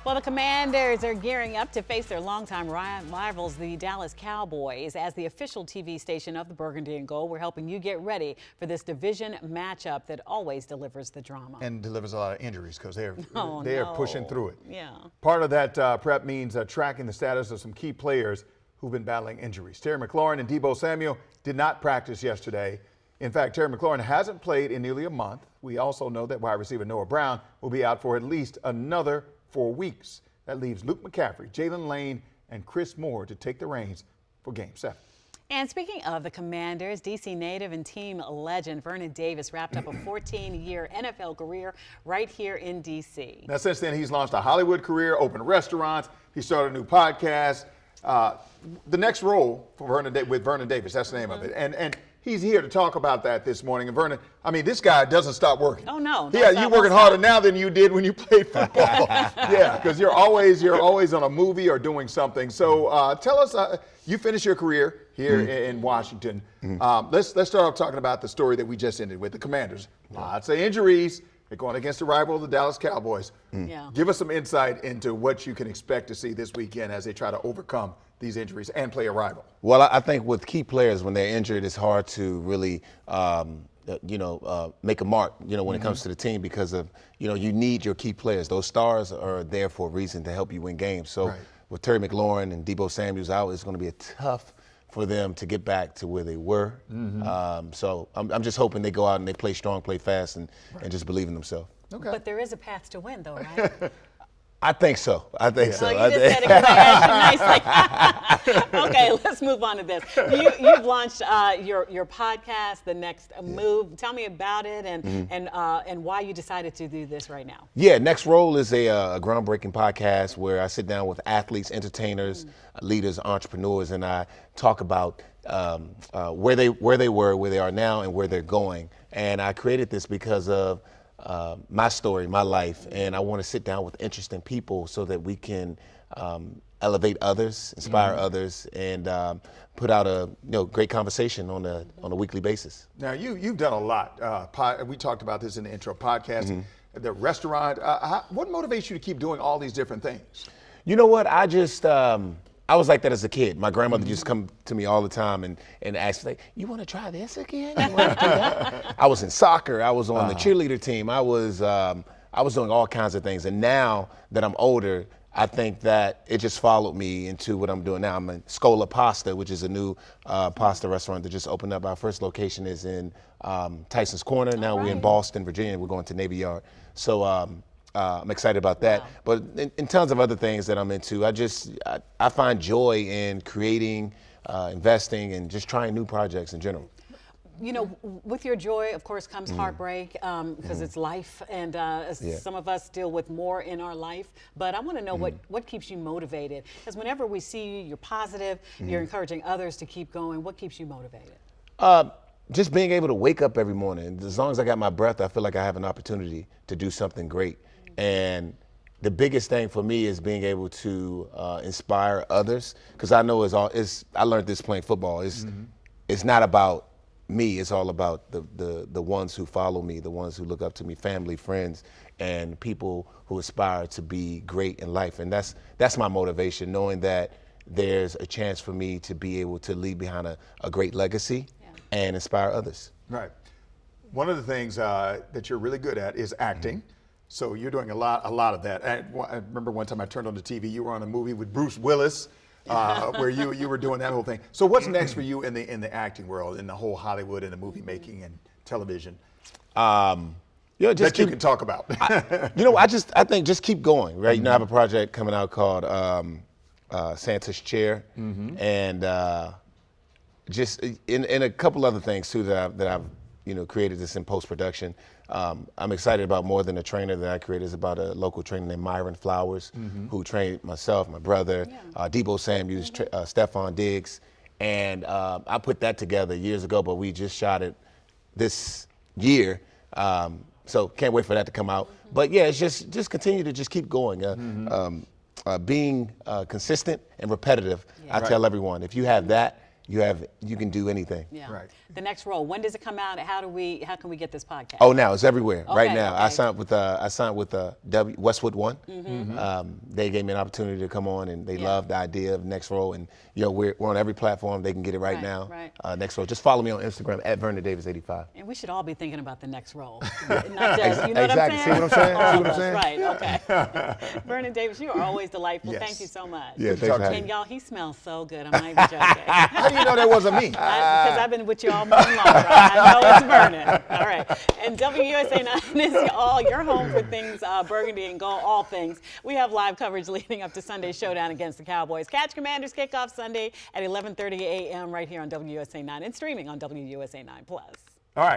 Well, the Commanders are gearing up to face their longtime rivals, the Dallas Cowboys. As the official TV station of the Burgundy and Gold, we're helping you get ready for this division matchup that always delivers the drama. And delivers a lot of injuries because they're pushing through it. Yeah. Part of that prep means tracking the status of some key players who've been battling injuries. Terry McLaurin and Deebo Samuel did not practice yesterday. In fact, Terry McLaurin hasn't played in nearly a month. We also know that wide receiver Noah Brown will be out for at least another 4 weeks. That leaves Luke McCaffrey, Jalen Lane, and Chris Moore to take the reins for Game 7. And speaking of the Commanders, D.C. native and team legend Vernon Davis wrapped up a 14-year NFL career right here in D.C. Now, since then, he's launched a Hollywood career, opened restaurants, he started a new podcast. The next role for with Vernon Davis, that's the name of it. And he's here to talk about that this morning. And Vernon, I mean, this guy doesn't stop working. Oh, no. Yeah, you're working harder now than you did when you played football. Yeah, because you're always on a movie or doing something. So tell us, you finished your career here in Washington. Let's start off talking about the story that we just ended with, the Commanders. Lots of injuries. They're going against the rival, the Dallas Cowboys. Yeah. Give us some insight into what you can expect to see this weekend as they try to overcome these injuries and play a rival. Well, I think with key players, when they're injured, it's hard to really, make a mark, when it comes to the team because of, you need your key players. Those stars are there for a reason to help you win games. So with Terry McLaurin and Deebo Samuels out, it's going to be tough for them to get back to where they were. So I'm just hoping they go out and they play strong, play fast, and just believe in themselves. Okay. But there is a path to win, though, right? I think so. I think so. Well, you just said it because I asked you nicely. Okay, let's move on to this. You've launched your podcast, The Next Move. Tell me about it and why you decided to do this right now. Yeah, Next Roll is a groundbreaking podcast where I sit down with athletes, entertainers, leaders, entrepreneurs, and I talk about where they were, where they are now, and where they're going. And I created this because of my story, my life, and I want to sit down with interesting people so that we can elevate others, inspire others, and put out a great conversation on a weekly basis. Now you've done a lot. We talked about this in the intro podcast. The restaurant. What motivates you to keep doing all these different things? You know what? I was like that as a kid. My grandmother used to come to me all the time and ask, like, you want to try this again? You want to do that? I was in soccer. I was on the cheerleader team. I was doing all kinds of things. And now that I'm older, I think that it just followed me into what I'm doing now. I'm in Scola Pasta, which is a new pasta restaurant that just opened up. Our first location is in Tyson's Corner. Now we're in Boston, Virginia. We're going to Navy Yard. So I'm excited about that. Wow. But in tons of other things that I'm into, I find joy in creating, investing, and just trying new projects in general. With your joy, of course, comes heartbreak because it's life, and some of us deal with more in our life. But I want to know what keeps you motivated? Because whenever we see you, you're positive, you're encouraging others to keep going. What keeps you motivated? Just being able to wake up every morning. As long as I got my breath, I feel like I have an opportunity to do something great. And the biggest thing for me is being able to inspire others, because I know I learned this playing football. It's not about me. It's all about the ones who follow me, the ones who look up to me, family, friends, and people who aspire to be great in life. And that's my motivation, knowing that there's a chance for me to be able to leave behind a great legacy and inspire others. Right. One of the things that you're really good at is acting. So you're doing a lot of that. I remember one time I turned on the TV, you were on a movie with Bruce Willis, where you were doing that whole thing. So what's next for you in the acting world, in the whole Hollywood and the movie making and television? That you can talk about. I think just keep going, right? I have a project coming out called Santa's Chair, and just in a couple other things too that I've created this in post-production. I'm excited about More Than a Trainer that I created. It's about a local trainer named Myron Flowers, who trained myself, my brother, Deebo Samuels, Stephon Diggs. And I put that together years ago, but we just shot it this year. So can't wait for that to come out. But yeah, it's just continue to just keep going. Being consistent and repetitive. I tell everyone, if you have that, you can do anything. Yeah. Right. The next role. When does it come out? How can we get this podcast? Oh, now it's everywhere right Okay, now. okay. I signed with Westwood One. They gave me an opportunity to come on, and they loved the idea of Next Role. And we're on every platform. They can get it right now. Right. Next Role. Just follow me on Instagram at Vernon Davis 85. And we should all be thinking about the next role. Not just, you know Exactly. what I'm saying? See what I'm saying? All See of what I'm us, saying? Right, okay. Vernon Davis, you are always delightful. Yes. Thank you so much. Yeah, thanks for having And me. y'all, he smells so good. I'm not even joking. How do you know that wasn't me? Because I've been with you all morning long. I know it's Vernon. All right. And WUSA 9 is your home for things Burgundy and Gold, all things. We have live coverage leading up to Sunday's showdown against the Cowboys. Catch Commanders kickoff Sunday at 11:30 a.m. right here on WUSA 9 and streaming on WUSA 9 Plus. All right.